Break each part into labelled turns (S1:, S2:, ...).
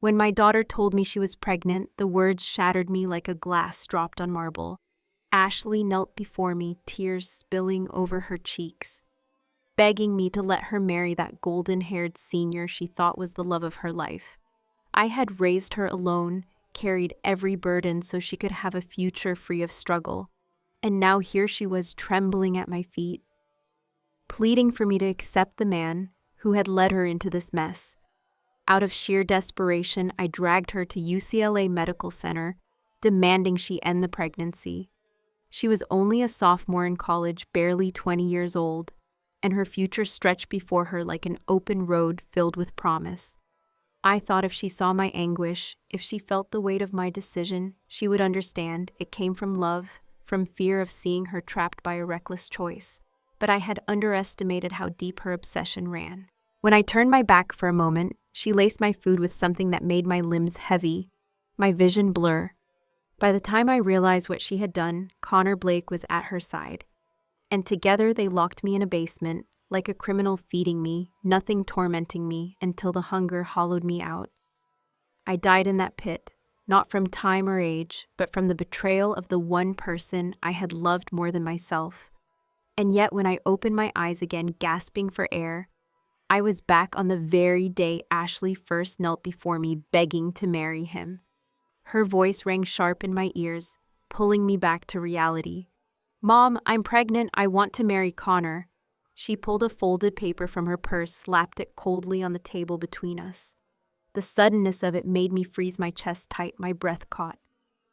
S1: When my daughter told me she was pregnant, the words shattered me like a glass dropped on marble. Ashley knelt before me, tears spilling over her cheeks, begging me to let her marry that golden-haired senior she thought was the love of her life. I had raised her alone, carried every burden so she could have a future free of struggle. And now here she was trembling at my feet, pleading for me to accept the man who had led her into this mess. Out of sheer desperation, I dragged her to UCLA Medical Center, demanding she end the pregnancy. She was only a sophomore in college, barely 20 years old, and her future stretched before her like an open road filled with promise. I thought if she saw my anguish, if she felt the weight of my decision, she would understand it came from love, from fear of seeing her trapped by a reckless choice. But I had underestimated how deep her obsession ran. When I turned my back for a moment, she laced my food with something that made my limbs heavy, my vision blur. By the time I realized what she had done, Connor Blake was at her side. And together they locked me in a basement, like a criminal feeding me, nothing tormenting me, until the hunger hollowed me out. I died in that pit, not from time or age, but from the betrayal of the one person I had loved more than myself. And yet when I opened my eyes again, gasping for air, I was back on the very day Ashley first knelt before me, begging to marry him. Her voice rang sharp in my ears, pulling me back to reality. "Mom, I'm pregnant. I want to marry Connor." She pulled a folded paper from her purse, slapped it coldly on the table between us. The suddenness of it made me freeze my chest tight, my breath caught.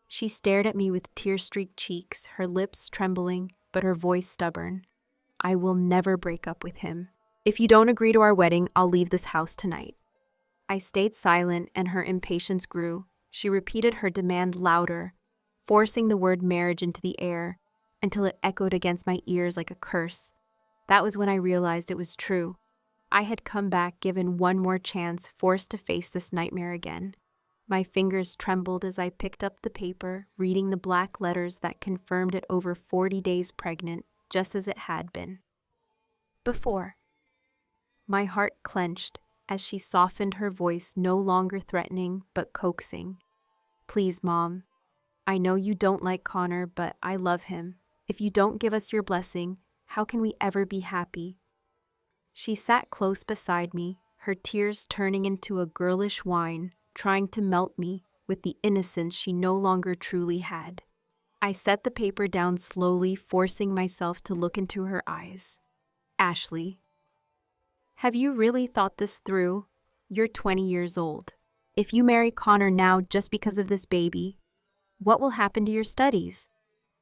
S1: She stared at me with tear-streaked cheeks, her lips trembling, but her voice stubborn. "I will never break up with him. If you don't agree to our wedding, I'll leave this house tonight." I stayed silent, and her impatience grew. She repeated her demand louder, forcing the word marriage into the air, until it echoed against my ears like a curse. That was when I realized it was true. I had come back, given one more chance, forced to face this nightmare again. My fingers trembled as I picked up the paper, reading the black letters that confirmed it over 40 days pregnant, just as it had been before. My heart clenched as she softened her voice, no longer threatening but coaxing. "Please, Mom. I know you don't like Connor, but I love him. If you don't give us your blessing, how can we ever be happy?" She sat close beside me, her tears turning into a girlish wine, trying to melt me with the innocence she no longer truly had. I set the paper down slowly, forcing myself to look into her eyes. "Ashley, have you really thought this through? You're 20 years old. If you marry Connor now just because of this baby, what will happen to your studies?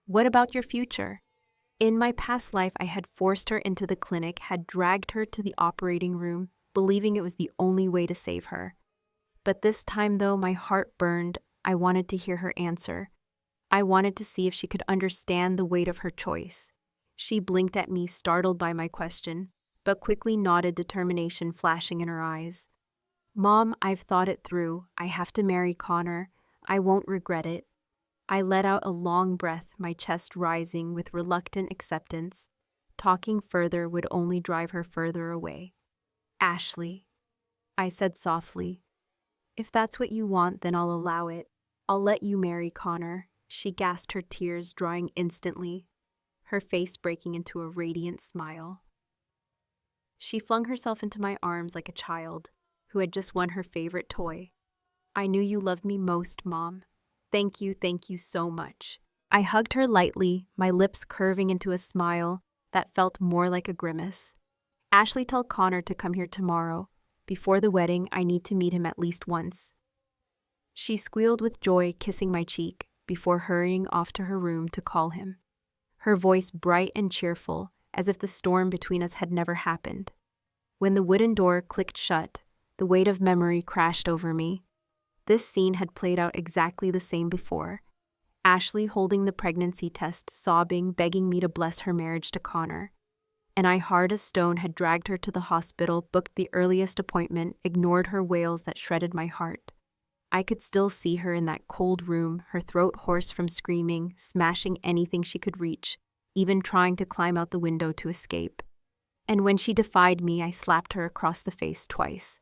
S1: What about your future?" In my past life, I had forced her into the clinic, had dragged her to the operating room, believing it was the only way to save her. But this time, though, my heart burned. I wanted to hear her answer. I wanted to see if she could understand the weight of her choice. She blinked at me, startled by my question, but quickly nodded, determination flashing in her eyes. "Mom, I've thought it through. I have to marry Connor. I won't regret it." I let out a long breath, my chest rising with reluctant acceptance. Talking further would only drive her further away. "Ashley," I said softly, "if that's what you want, then I'll allow it. I'll let you marry Connor." She gasped, her tears drying instantly, her face breaking into a radiant smile. She flung herself into my arms like a child who had just won her favorite toy. "I knew you loved me most, Mom. Thank you so much." I hugged her lightly, my lips curving into a smile that felt more like a grimace. "Ashley, tell Connor to come here tomorrow. Before the wedding, I need to meet him at least once." She squealed with joy, kissing my cheek, before hurrying off to her room to call him. Her voice bright and cheerful, as if the storm between us had never happened. When the wooden door clicked shut, the weight of memory crashed over me. This scene had played out exactly the same before. Ashley holding the pregnancy test, sobbing, begging me to bless her marriage to Connor. And I, hard as stone, had dragged her to the hospital, booked the earliest appointment, ignored her wails that shredded my heart. I could still see her in that cold room, her throat hoarse from screaming, smashing anything she could reach, even trying to climb out the window to escape. And when she defied me, I slapped her across the face twice.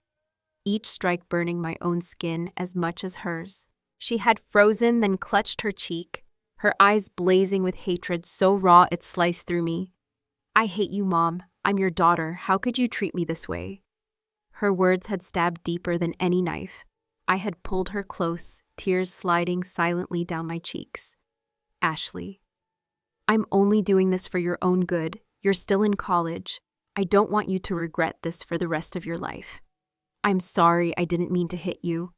S1: each strike burning my own skin as much as hers. She had frozen, then clutched her cheek, her eyes blazing with hatred so raw it sliced through me. "I hate you, Mom. I'm your daughter. How could you treat me this way?" Her words had stabbed deeper than any knife. I had pulled her close, tears sliding silently down my cheeks. "Ashley, I'm only doing this for your own good. You're still in college. I don't want you to regret this for the rest of your life. I'm sorry I didn't mean to hit you."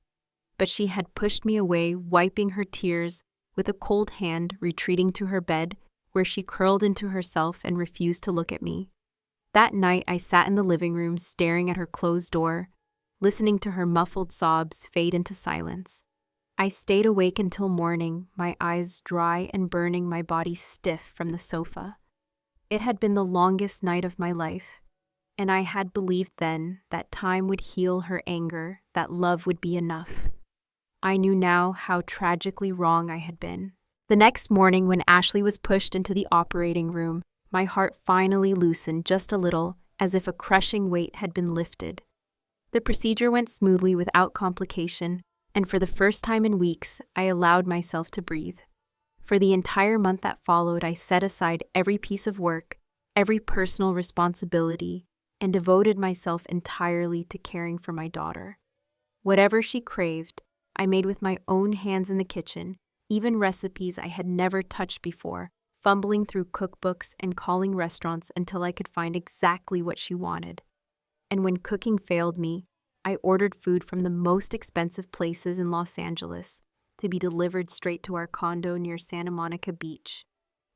S1: But she had pushed me away, wiping her tears, with a cold hand retreating to her bed, where she curled into herself and refused to look at me. That night I sat in the living room staring at her closed door, listening to her muffled sobs fade into silence. I stayed awake until morning, my eyes dry and burning, my body stiff from the sofa. It had been the longest night of my life, and I had believed then that time would heal her anger, that love would be enough. I knew now how tragically wrong I had been. The next morning, when Ashley was pushed into the operating room, my heart finally loosened just a little, as if a crushing weight had been lifted. The procedure went smoothly without complication, and for the first time in weeks, I allowed myself to breathe. For the entire month that followed, I set aside every piece of work, every personal responsibility, and devoted myself entirely to caring for my daughter. Whatever she craved, I made with my own hands in the kitchen, even recipes I had never touched before, fumbling through cookbooks and calling restaurants until I could find exactly what she wanted. And when cooking failed me, I ordered food from the most expensive places in Los Angeles to be delivered straight to our condo near Santa Monica Beach.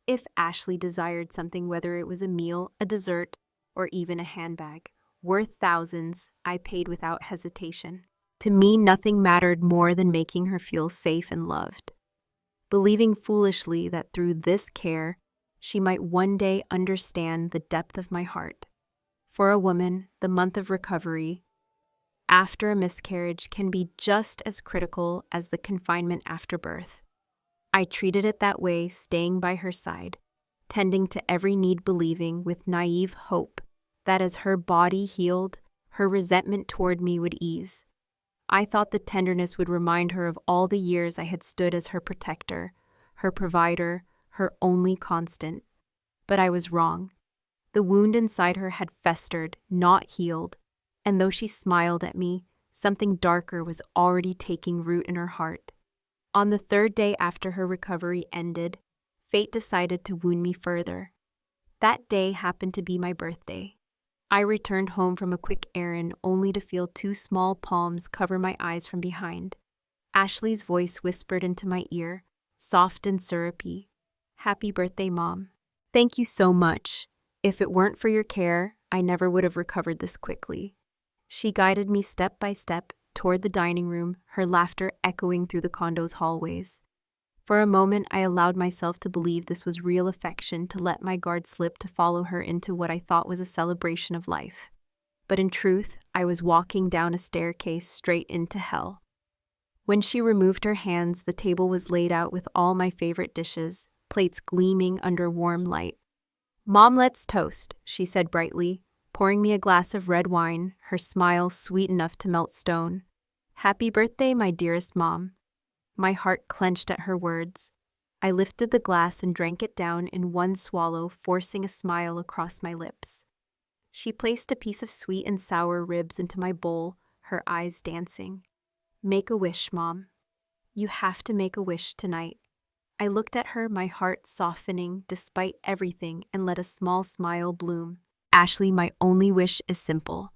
S1: If Ashley desired something, whether it was a meal, a dessert, or even a handbag, worth thousands, I paid without hesitation. To me, nothing mattered more than making her feel safe and loved, believing foolishly that through this care, she might one day understand the depth of my heart. For a woman, the month of recovery after a miscarriage can be just as critical as the confinement after birth. I treated it that way, staying by her side, tending to every need, believing with naive hope that as her body healed, her resentment toward me would ease. I thought the tenderness would remind her of all the years I had stood as her protector, her provider, her only constant. But I was wrong. The wound inside her had festered, not healed, and though she smiled at me, something darker was already taking root in her heart. On the third day after her recovery ended, fate decided to wound me further. That day happened to be my birthday. I returned home from a quick errand only to feel two small palms cover my eyes from behind. Ashley's voice whispered into my ear, soft and syrupy. "Happy birthday, Mom. Thank you so much. If it weren't for your care, I never would have recovered this quickly." She guided me step by step toward the dining room, her laughter echoing through the condo's hallways. For a moment, I allowed myself to believe this was real affection, to let my guard slip, to follow her into what I thought was a celebration of life. But in truth, I was walking down a staircase straight into hell. When she removed her hands, the table was laid out with all my favorite dishes, plates gleaming under warm light. "Mom, let's toast," she said brightly, pouring me a glass of red wine, her smile sweet enough to melt stone. "Happy birthday, my dearest Mom." My heart clenched at her words. I lifted the glass and drank it down in one swallow, forcing a smile across my lips. She placed a piece of sweet and sour ribs into my bowl, her eyes dancing. "Make a wish, Mom. You have to make a wish tonight." I looked at her, my heart softening despite everything, and let a small smile bloom. "Ashley, my only wish is simple.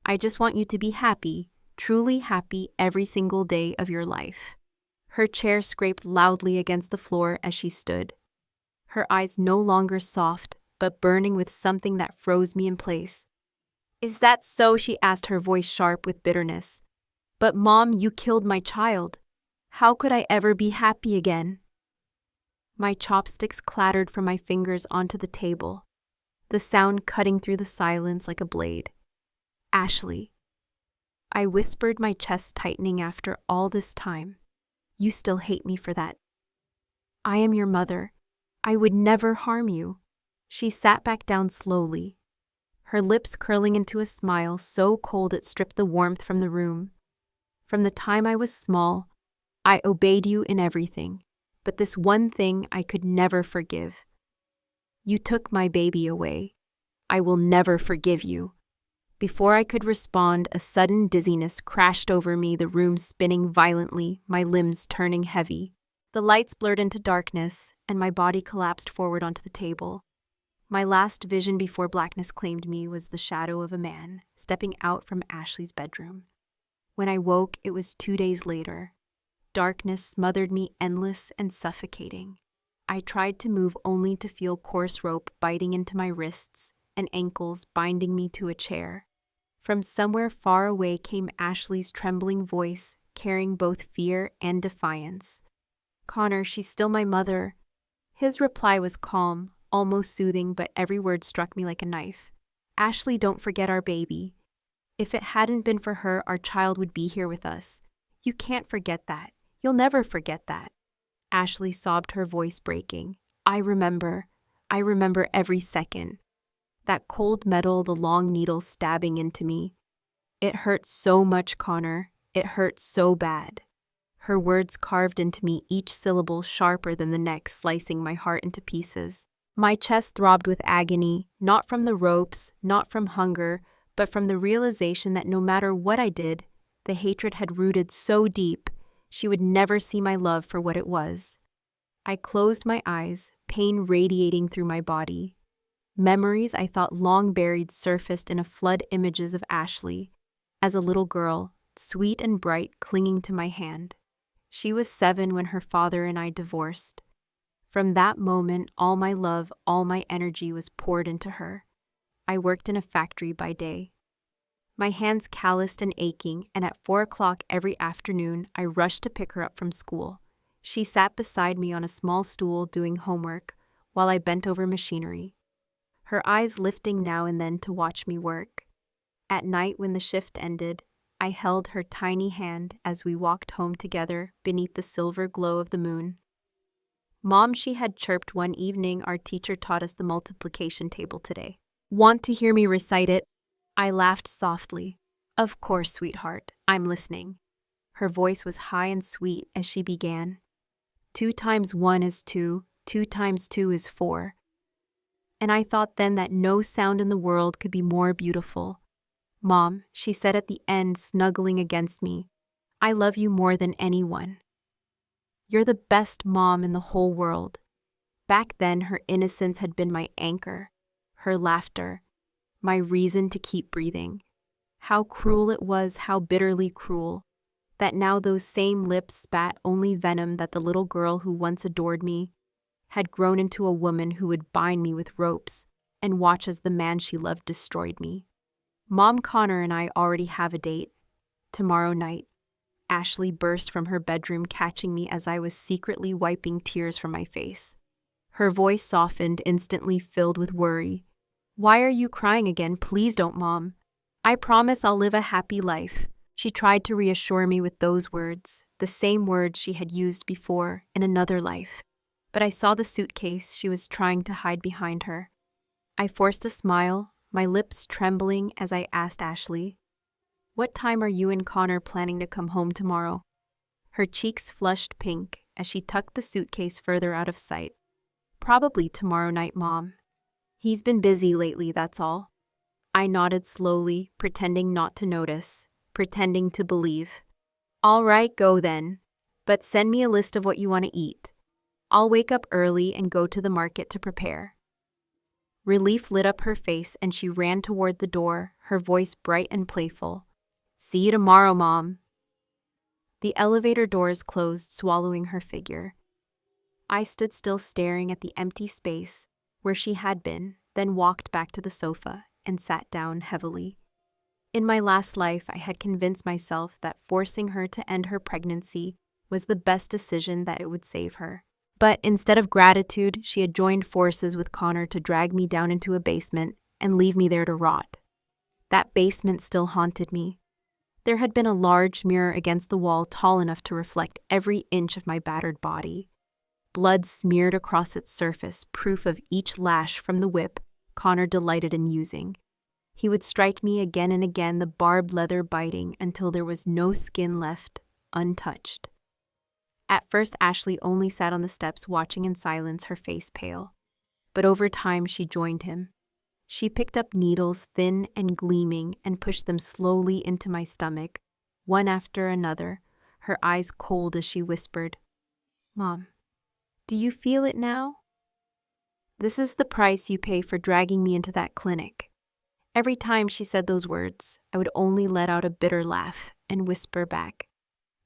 S1: I just want you to be happy, truly happy every single day of your life." Her chair scraped loudly against the floor as she stood. Her eyes no longer soft, but burning with something that froze me in place. "Is that so?" she asked, her voice sharp with bitterness. "But Mom, you killed my child. How could I ever be happy again?" My chopsticks clattered from my fingers onto the table, the sound cutting through the silence like a blade. "Ashley," I whispered, my chest tightening. "After all this time, you still hate me for that. I am your mother. I would never harm you." She sat back down slowly, her lips curling into a smile so cold it stripped the warmth from the room. "From the time I was small, I obeyed you in everything, but this one thing I could never forgive. You took my baby away. I will never forgive you." Before I could respond, a sudden dizziness crashed over me, the room spinning violently, my limbs turning heavy. The lights blurred into darkness, and my body collapsed forward onto the table. My last vision before blackness claimed me was the shadow of a man stepping out from Ashley's bedroom. When I woke, it was 2 days later. Darkness smothered me, endless and suffocating. I tried to move only to feel coarse rope biting into my wrists and ankles, binding me to a chair. From somewhere far away came Ashley's trembling voice, carrying both fear and defiance. "Connor, she's still my mother." His reply was calm, almost soothing, but every word struck me like a knife. "Ashley, don't forget our baby. If it hadn't been for her, our child would be here with us. You can't forget that. You'll never forget that." Ashley sobbed, her voice breaking. I remember every second. That cold metal, the long needle stabbing into me. "It hurt so much, Connor. It hurt so bad." Her words carved into me, each syllable sharper than the next, slicing my heart into pieces. My chest throbbed with agony, not from the ropes, not from hunger, but from the realization that no matter what I did, the hatred had rooted so deep, she would never see my love for what it was. I closed my eyes, pain radiating through my body. Memories I thought long buried surfaced in a flood images of Ashley, as a little girl, sweet and bright, clinging to my hand. She was 7 when her father and I divorced. From that moment, all my love, all my energy was poured into her. I worked in a factory by day. My hands calloused and aching, and at 4 o'clock every afternoon, I rushed to pick her up from school. She sat beside me on a small stool doing homework, while I bent over machinery, her eyes lifting now and then to watch me work. At night, when the shift ended, I held her tiny hand as we walked home together beneath the silver glow of the moon. "Mom," she had chirped one evening, "our teacher taught us the multiplication table today. Want to hear me recite it?" I laughed softly. "Of course, sweetheart, I'm listening." Her voice was high and sweet as she began. 2 times 1 is 2, 2 times 2 is 4. And I thought then that no sound in the world could be more beautiful. "Mom," she said at the end, snuggling against me, "I love you more than anyone. You're the best mom in the whole world." Back then, her innocence had been my anchor, her laughter, my reason to keep breathing. How cruel it was, how bitterly cruel, that now those same lips spat only venom, that the little girl who once adored me had grown into a woman who would bind me with ropes and watch as the man she loved destroyed me. "Mom, Connor and I already have a date. Tomorrow night." Ashley burst from her bedroom, catching me as I was secretly wiping tears from my face. Her voice softened, instantly filled with worry. "Why are you crying again? Please don't, Mom. I promise I'll live a happy life." She tried to reassure me with those words, the same words she had used before in another life. But I saw the suitcase she was trying to hide behind her. I forced a smile, my lips trembling as I asked Ashley, "What time are you and Connor planning to come home tomorrow?" Her cheeks flushed pink as she tucked the suitcase further out of sight. "Probably tomorrow night, Mom. He's been busy lately, that's all." I nodded slowly, pretending not to notice, pretending to believe. "All right, go then. But send me a list of what you want to eat. I'll wake up early and go to the market to prepare." Relief lit up her face and she ran toward the door, her voice bright and playful. "See you tomorrow, Mom." The elevator doors closed, swallowing her figure. I stood still, staring at the empty space where she had been, then walked back to the sofa and sat down heavily. In my last life, I had convinced myself that forcing her to end her pregnancy was the best decision, that it would save her. But instead of gratitude, she had joined forces with Connor to drag me down into a basement and leave me there to rot. That basement still haunted me. There had been a large mirror against the wall, tall enough to reflect every inch of my battered body. Blood smeared across its surface, proof of each lash from the whip Connor delighted in using. He would strike me again and again, the barbed leather biting until there was no skin left untouched. At first, Ashley only sat on the steps watching in silence, her face pale. But over time, she joined him. She picked up needles, thin and gleaming, and pushed them slowly into my stomach, one after another, her eyes cold as she whispered, "Mom, do you feel it now? This is the price you pay for dragging me into that clinic." Every time she said those words, I would only let out a bitter laugh and whisper back,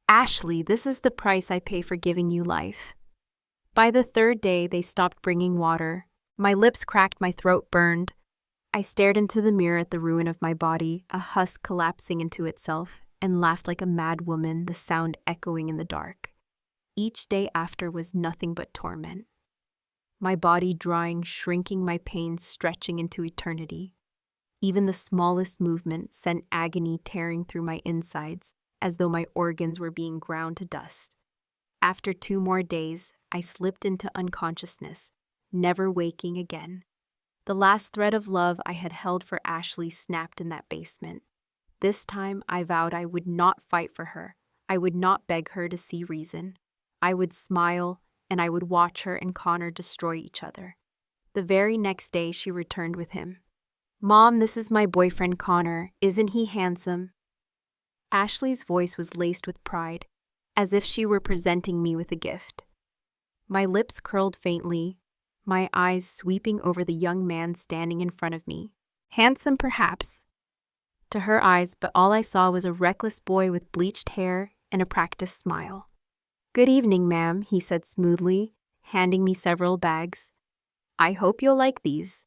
S1: "Ashley, this is the price I pay for giving you life." By the third day, they stopped bringing water. My lips cracked, my throat burned. I stared into the mirror at the ruin of my body, a husk collapsing into itself, and laughed like a mad woman, the sound echoing in the dark. Each day after was nothing but torment. My body drawing, shrinking, my pain stretching into eternity. Even the smallest movement sent agony tearing through my insides, as though my organs were being ground to dust. After 2 more days, I slipped into unconsciousness, never waking again. The last thread of love I had held for Ashley snapped in that basement. This time, I vowed I would not fight for her. I would not beg her to see reason. I would smile, and I would watch her and Connor destroy each other. The very next day, she returned with him. "Mom, this is my boyfriend Connor. Isn't he handsome?" Ashley's voice was laced with pride, as if she were presenting me with a gift. My lips curled faintly, my eyes sweeping over the young man standing in front of me. Handsome, perhaps, to her eyes, but all I saw was a reckless boy with bleached hair and a practiced smile. "Good evening, ma'am," he said smoothly, handing me several bags. "I hope you'll like these.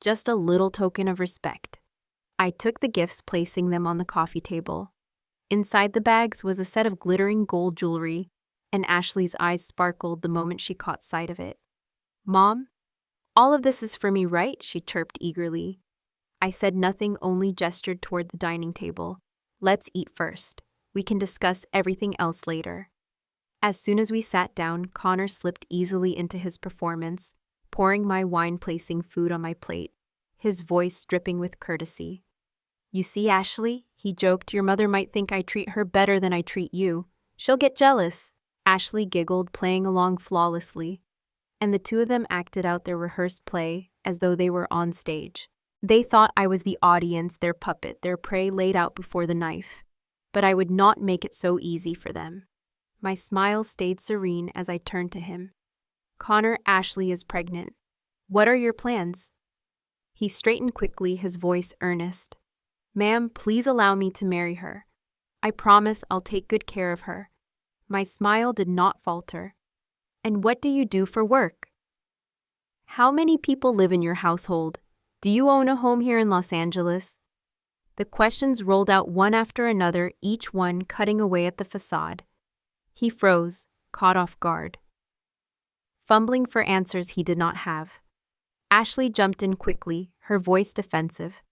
S1: Just a little token of respect." I took the gifts, placing them on the coffee table. Inside the bags was a set of glittering gold jewelry, and Ashley's eyes sparkled the moment she caught sight of it. "Mom, all of this is for me, right?" she chirped eagerly. I said nothing, only gestured toward the dining table. "Let's eat first. We can discuss everything else later." As soon as we sat down, Connor slipped easily into his performance, pouring my wine, placing food on my plate, his voice dripping with courtesy. "You see, Ashley," he joked, "your mother might think I treat her better than I treat you. She'll get jealous." Ashley giggled, playing along flawlessly, and the two of them acted out their rehearsed play as though they were on stage. They thought I was the audience, their puppet, their prey laid out before the knife. But I would not make it so easy for them. My smile stayed serene as I turned to him. "Connor, Ashley is pregnant. What are your plans?" He straightened quickly, his voice earnest. "Ma'am, please allow me to marry her. I promise I'll take good care of her." My smile did not falter. "And what do you do for work? How many people live in your household? Do you own a home here in Los Angeles?" The questions rolled out one after another, each one cutting away at the facade. He froze, caught off guard, fumbling for answers he did not have. Ashley jumped in quickly, her voice defensive.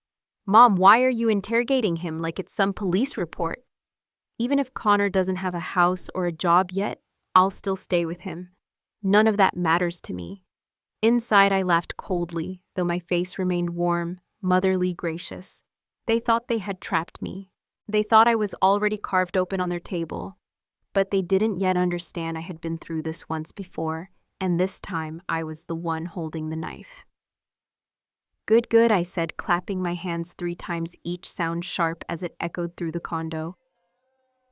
S1: "Mom, why are you interrogating him like it's some police report? Even if Connor doesn't have a house or a job yet, I'll still stay with him. None of that matters to me." Inside, I laughed coldly, though my face remained warm, motherly, gracious. They thought they had trapped me. They thought I was already carved open on their table. But they didn't yet understand I had been through this once before, and this time I was the one holding the knife. "Good, good," I said, clapping my hands 3 times, each sound sharp as it echoed through the condo.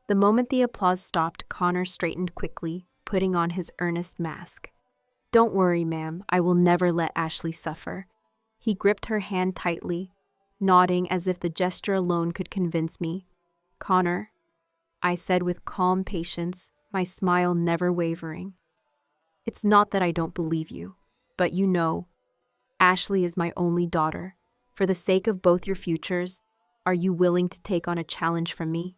S1: The moment the applause stopped, Connor straightened quickly, putting on his earnest mask. "Don't worry, ma'am, I will never let Ashley suffer." He gripped her hand tightly, nodding as if the gesture alone could convince me. "Connor," I said with calm patience, my smile never wavering. "It's not that I don't believe you, but you know, Ashley is my only daughter. For the sake of both your futures, are you willing to take on a challenge from me?"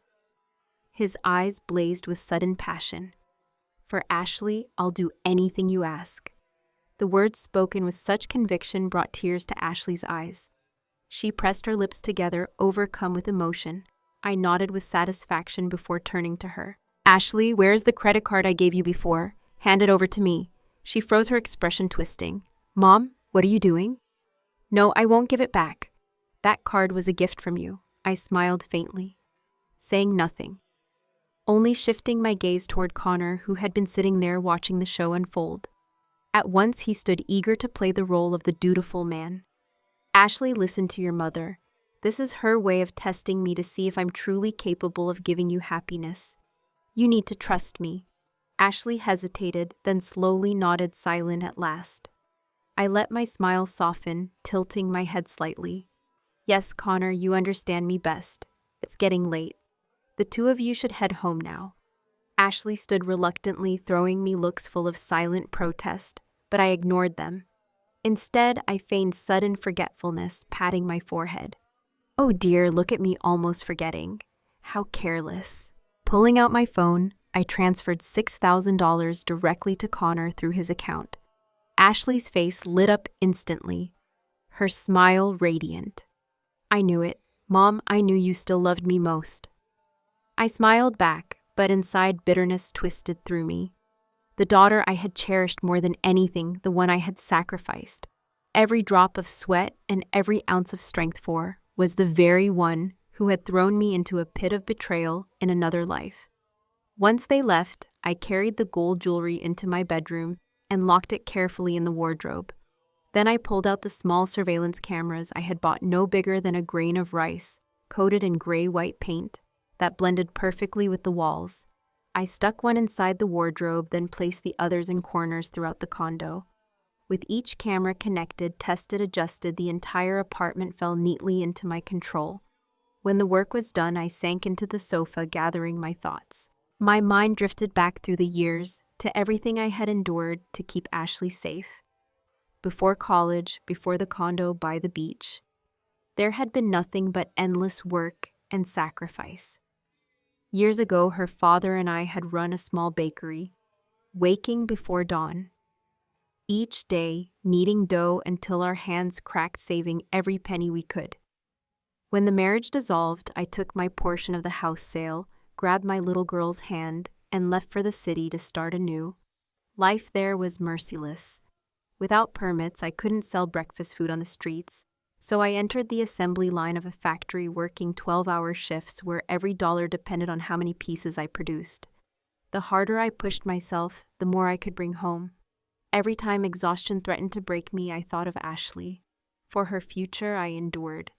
S1: His eyes blazed with sudden passion. "For Ashley, I'll do anything you ask." The words spoken with such conviction brought tears to Ashley's eyes. She pressed her lips together, overcome with emotion. I nodded with satisfaction before turning to her. "Ashley, where's the credit card I gave you before? Hand it over to me." She froze, her expression twisting. "Mom, what are you doing?" "No, I won't give it back." That card was a gift from you. I smiled faintly, saying nothing, only shifting my gaze toward Connor, who had been sitting there watching the show unfold. At once he stood eager to play the role of the dutiful man. Ashley, listen to your mother. This is her way of testing me to see if I'm truly capable of giving you happiness. You need to trust me. Ashley hesitated, then slowly nodded, silent at last. I let my smile soften, tilting my head slightly. Yes, Connor, you understand me best. It's getting late. The two of you should head home now. Ashley stood reluctantly, throwing me looks full of silent protest, but I ignored them. Instead, I feigned sudden forgetfulness, patting my forehead. Oh dear, look at me almost forgetting. How careless. Pulling out my phone, I transferred $6,000 directly to Connor through his account. Ashley's face lit up instantly, her smile radiant. I knew it. Mom, I knew you still loved me most. I smiled back, but inside bitterness twisted through me. The daughter I had cherished more than anything, the one I had sacrificed, every drop of sweat and every ounce of strength for, was the very one who had thrown me into a pit of betrayal in another life. Once they left, I carried the gold jewelry into my bedroom and locked it carefully in the wardrobe. Then I pulled out the small surveillance cameras I had bought, no bigger than a grain of rice, coated in gray-white paint, that blended perfectly with the walls. I stuck one inside the wardrobe, then placed the others in corners throughout the condo. With each camera connected, tested, adjusted, the entire apartment fell neatly into my control. When the work was done, I sank into the sofa, gathering my thoughts. My mind drifted back through the years, to everything I had endured to keep Ashley safe. Before college, before the condo by the beach, there had been nothing but endless work and sacrifice. Years ago, her father and I had run a small bakery, waking before dawn. Each day, kneading dough until our hands cracked, saving every penny we could. When the marriage dissolved, I took my portion of the house sale, grabbed my little girl's hand, and left for the city to start anew. Life there was merciless. Without permits, I couldn't sell breakfast food on the streets, so I entered the assembly line of a factory, working 12-hour shifts where every dollar depended on how many pieces I produced. The harder I pushed myself, the more I could bring home. Every time exhaustion threatened to break me, I thought of Ashley. For her future, I endured.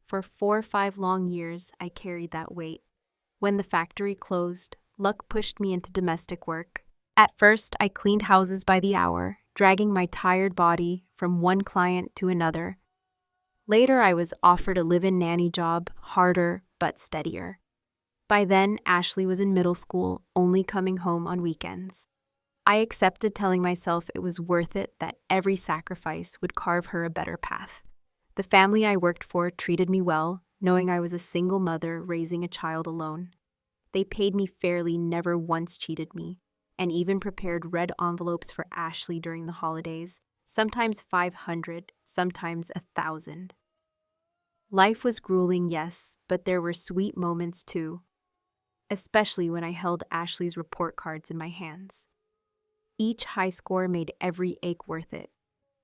S1: For 4 or 5 long years, I carried that weight. When the factory closed, luck pushed me into domestic work. At first, I cleaned houses by the hour, dragging my tired body from one client to another. Later, I was offered a live-in nanny job, harder but steadier. By then, Ashley was in middle school, only coming home on weekends. I accepted, telling myself it was worth it, that every sacrifice would carve her a better path. The family I worked for treated me well, knowing I was a single mother raising a child alone. They paid me fairly, never once cheated me, and even prepared red envelopes for Ashley during the holidays, sometimes 500, sometimes 1,000. Life was grueling, yes, but there were sweet moments too, especially when I held Ashley's report cards in my hands. Each high score made every ache worth it.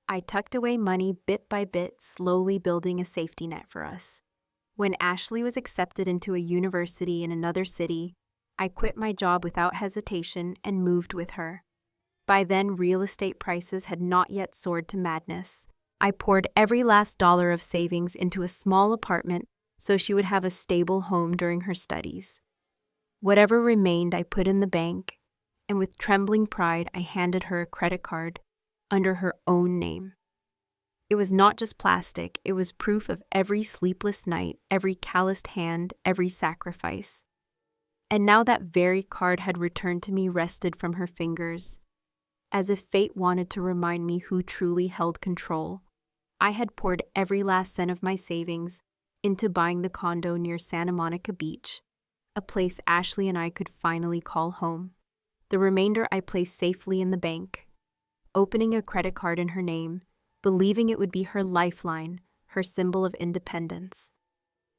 S1: I tucked away money bit by bit, slowly building a safety net for us. When Ashley was accepted into a university in another city, I quit my job without hesitation and moved with her. By then, real estate prices had not yet soared to madness. I poured every last dollar of savings into a small apartment so she would have a stable home during her studies. Whatever remained, I put in the bank, and with trembling pride, I handed her a credit card under her own name. It was not just plastic, it was proof of every sleepless night, every calloused hand, every sacrifice. And now that very card had returned to me, wrested from her fingers. As if fate wanted to remind me who truly held control, I had poured every last cent of my savings into buying the condo near Santa Monica Beach, a place Ashley and I could finally call home. The remainder I placed safely in the bank, opening a credit card in her name, believing it would be her lifeline, her symbol of independence.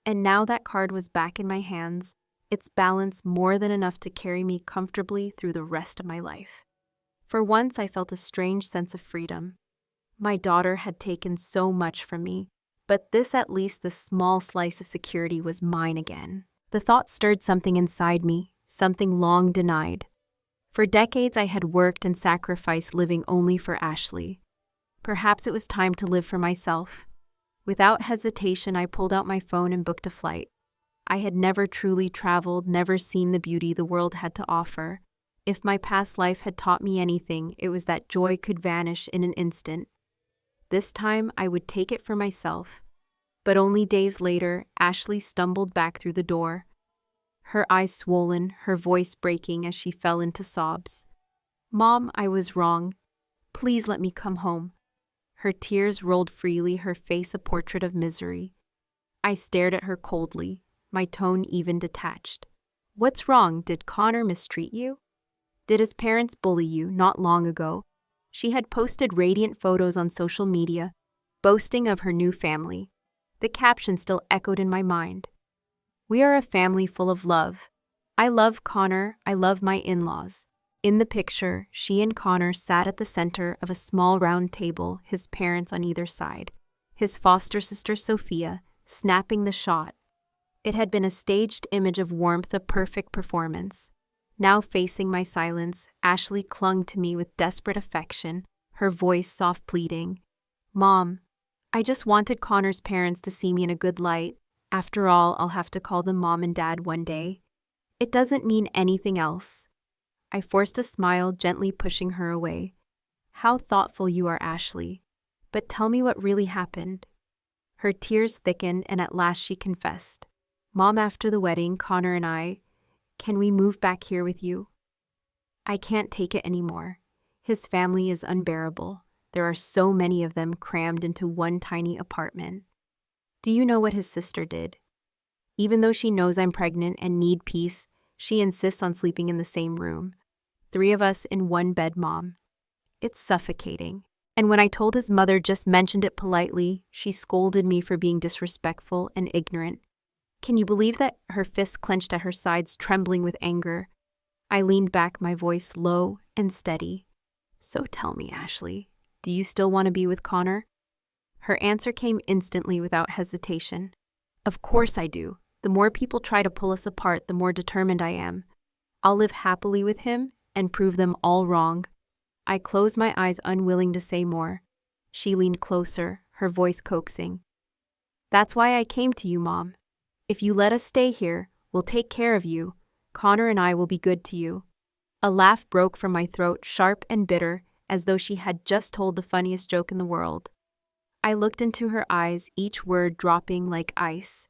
S1: And now that card was back in my hands, its balance more than enough to carry me comfortably through the rest of my life. For once, I felt a strange sense of freedom. My daughter had taken so much from me, But this, at least the small slice of security, was mine again. The thought stirred something inside me, something long denied. For decades I had worked and sacrificed living only for Ashley. Perhaps it was time to live for myself. Without hesitation, I pulled out my phone and booked a flight. I had never truly traveled, never seen the beauty the world had to offer. If my past life had taught me anything, it was that joy could vanish in an instant. This time, I would take it for myself. But only days later, Ashley stumbled back through the door. Her eyes swollen, her voice breaking as she fell into sobs. "Mom, I was wrong. Please let me come home." Her tears rolled freely, her face a portrait of misery. I stared at her coldly, my tone even detached. "What's wrong? Did Connor mistreat you? Did his parents bully you not long ago?" She had posted radiant photos on social media, boasting of her new family. The caption still echoed in my mind. "We are a family full of love. I love Connor, I love my in-laws." In the picture, she and Connor sat at the center of a small round table, his parents on either side, his foster sister Sophia snapping the shot. It had been a staged image of warmth, a perfect performance. Now facing my silence, Ashley clung to me with desperate affection, her voice soft pleading. "Mom, I just wanted Connor's parents to see me in a good light. After all, I'll have to call them Mom and Dad one day. It doesn't mean anything else." I forced a smile, gently pushing her away. "How thoughtful you are, Ashley. But tell me what really happened." Her tears thickened, and at last she confessed. "Mom, after the wedding, Connor and I, can we move back here with you? I can't take it anymore. His family is unbearable. There are so many of them crammed into one tiny apartment. Do you know what his sister did? Even though she knows I'm pregnant and need peace, she insists on sleeping in the same room. 3 of us in one bed, Mom. It's suffocating." And when I told his mother, just mentioned it politely, she scolded me for being disrespectful and ignorant. Can you believe that? Her fists clenched at her sides, trembling with anger. I leaned back, my voice low and steady. "So tell me, Ashley, do you still want to be with Connor?" Her answer came instantly without hesitation. "Of course I do. The more people try to pull us apart, the more determined I am. I'll live happily with him and prove them all wrong." I closed my eyes, unwilling to say more. She leaned closer, her voice coaxing. "That's why I came to you, Mom. If you let us stay here, we'll take care of you. Connor and I will be good to you." A laugh broke from my throat, sharp and bitter, as though she had just told the funniest joke in the world. I looked into her eyes, each word dropping like ice.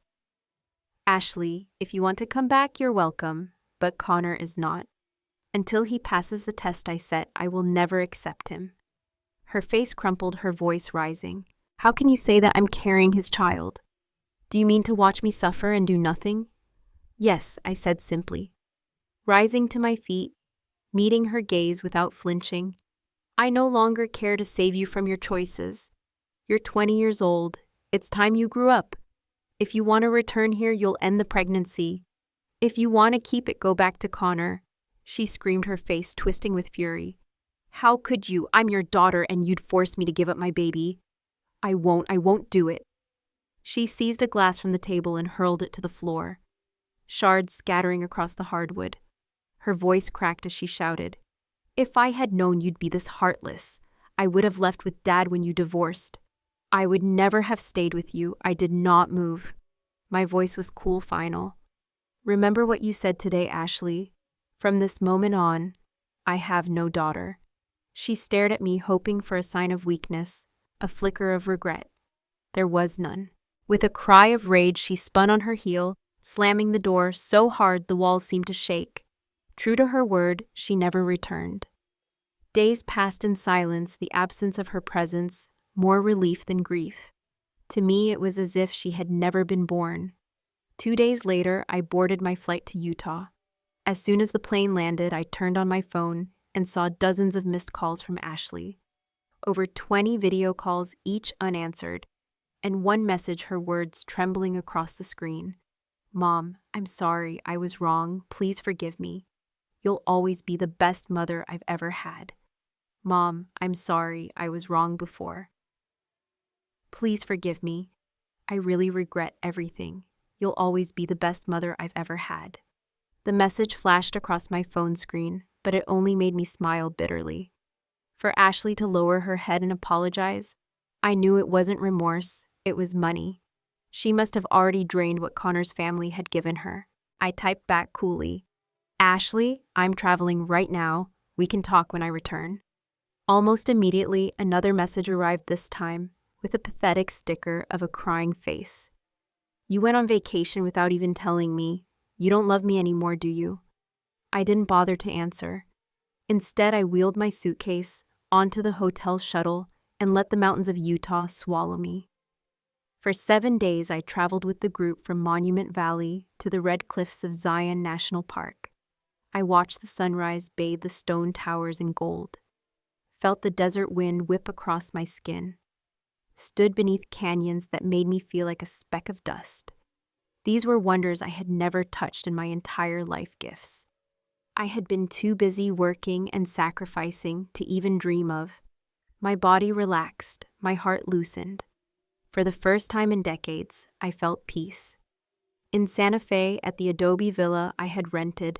S1: "Ashley, if you want to come back, you're welcome, but Connor is not. Until he passes the test I set, I will never accept him." Her face crumpled, her voice rising. "How can you say that? I'm carrying his child. Do you mean to watch me suffer and do nothing?" "Yes," I said simply. Rising to my feet, meeting her gaze without flinching. "I no longer care to save you from your choices. You're 20 years old. It's time you grew up. If you want to return here, you'll end the pregnancy. If you want to keep it, go back to Connor." She screamed, her face twisting with fury. "How could you? I'm your daughter and you'd force me to give up my baby. I won't do it." She seized a glass from the table and hurled it to the floor, shards scattering across the hardwood. Her voice cracked as she shouted, "If I had known you'd be this heartless, I would have left with Dad when you divorced. I would never have stayed with you. I did not move." My voice was cool, final. "Remember what you said today, Ashley. From this moment on, I have no daughter." She stared at me, hoping for a sign of weakness, a flicker of regret. There was none. With a cry of rage, she spun on her heel, slamming the door so hard the walls seemed to shake. True to her word, she never returned. Days passed in silence, the absence of her presence, more relief than grief. To me, it was as if she had never been born. 2 days later, I boarded my flight to Utah. As soon as the plane landed, I turned on my phone and saw dozens of missed calls from Ashley. Over 20 video calls, each unanswered, and one message, her words trembling across the screen. "Mom, I'm sorry, I was wrong. Please forgive me. You'll always be the best mother I've ever had. Mom, I'm sorry, I was wrong before. Please forgive me." I really regret everything. You'll always be the best mother I've ever had." The message flashed across my phone screen, but it only made me smile bitterly. For Ashley to lower her head and apologize, I knew it wasn't remorse, it was money. She must have already drained what Connor's family had given her. I typed back coolly, "Ashley, I'm traveling right now. We can talk when I return." Almost immediately, another message arrived, this time with a pathetic sticker of a crying face. "You went on vacation without even telling me. You don't love me anymore, do you?" I didn't bother to answer. Instead, I wheeled my suitcase onto the hotel shuttle and let the mountains of Utah swallow me. For 7 days, I traveled with the group from Monument Valley to the red cliffs of Zion National Park. I watched the sunrise bathe the stone towers in gold, felt the desert wind whip across my skin, stood beneath canyons that made me feel like a speck of dust. These were wonders I had never touched in my entire life gifts. I had been too busy working and sacrificing to even dream of. My body relaxed, my heart loosened. For the first time in decades, I felt peace. In Santa Fe, at the adobe villa I had rented,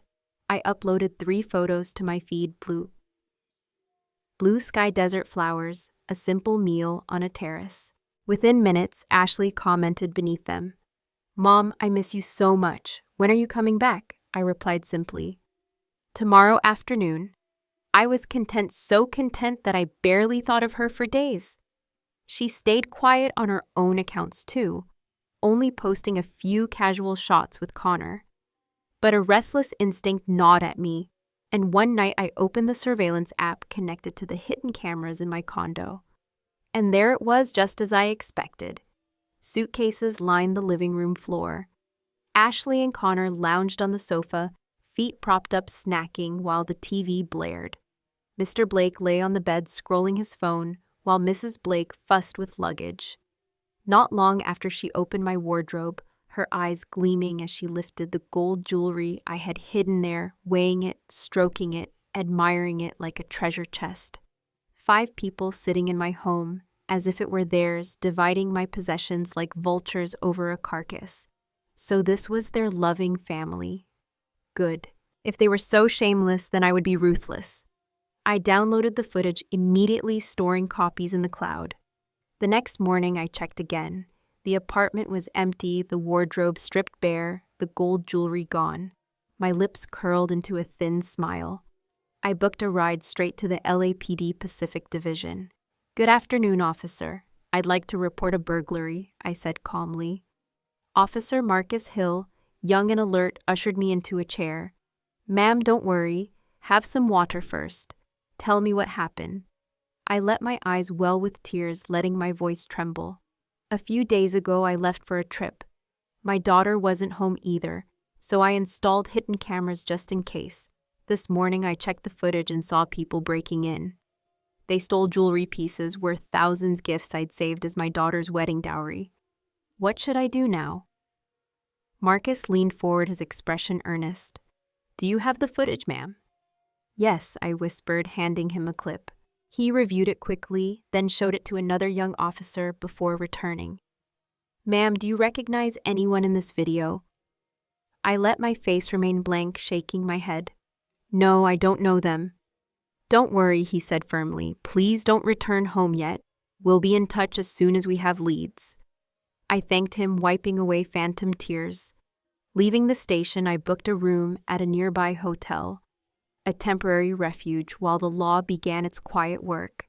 S1: I uploaded 3 photos to my feed: blue sky, desert flowers, a simple meal on a terrace. Within minutes, Ashley commented beneath them, "Mom, I miss you so much. When are you coming back?" I replied simply, "Tomorrow afternoon." I was content, so content that I barely thought of her for days. She stayed quiet on her own accounts too, only posting a few casual shots with Connor. But a restless instinct gnawed at me, and one night I opened the surveillance app connected to the hidden cameras in my condo. And there it was, just as I expected. Suitcases lined the living room floor. Ashley and Connor lounged on the sofa, feet propped up snacking while the TV blared. Mr. Blake lay on the bed scrolling his phone, while Mrs. Blake fussed with luggage. Not long after she opened my wardrobe, her eyes gleaming as she lifted the gold jewelry I had hidden there, weighing it, stroking it, admiring it like a treasure chest. 5 people sitting in my home, as if it were theirs, dividing my possessions like vultures over a carcass. So this was their loving family. Good. If they were so shameless, then I would be ruthless. I downloaded the footage immediately, storing copies in the cloud. The next morning, I checked again. The apartment was empty, the wardrobe stripped bare, the gold jewelry gone. My lips curled into a thin smile. I booked a ride straight to the LAPD Pacific Division. "Good afternoon, officer. I'd like to report a burglary," I said calmly. Officer Marcus Hill, young and alert, ushered me into a chair. "Ma'am, don't worry. Have some water first. Tell me what happened." I let my eyes well with tears, letting my voice tremble. "A few days ago, I left for a trip. My daughter wasn't home either, so I installed hidden cameras just in case. This morning, I checked the footage and saw people breaking in. They stole jewelry pieces worth thousands, gifts I'd saved as my daughter's wedding dowry. What should I do now?" Marcus leaned forward, his expression earnest. "Do you have the footage, ma'am?" "Yes," I whispered, handing him a clip. He reviewed it quickly, then showed it to another young officer before returning. "Ma'am, do you recognize anyone in this video?" I let my face remain blank, shaking my head. "No, I don't know them." "Don't worry," he said firmly. "Please don't return home yet. We'll be in touch as soon as we have leads." I thanked him, wiping away phantom tears. Leaving the station, I booked a room at a nearby hotel, a temporary refuge while the law began its quiet work.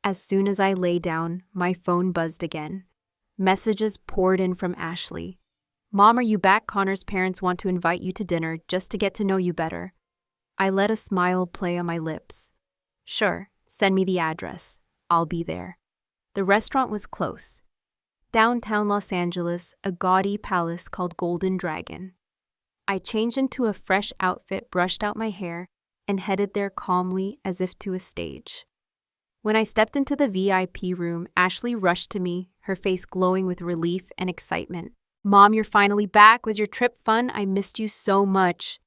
S1: As soon as I lay down, my phone buzzed again. Messages poured in from Ashley. "Mom, are you back? Connor's parents want to invite you to dinner just to get to know you better." I let a smile play on my lips. "Sure, send me the address. I'll be there." The restaurant was close. Downtown Los Angeles, a gaudy palace called Golden Dragon. I changed into a fresh outfit, brushed out my hair, and headed there calmly as if to a stage. When I stepped into the VIP room, Ashley rushed to me, her face glowing with relief and excitement. "Mom, you're finally back. Was your trip fun? I missed you so much."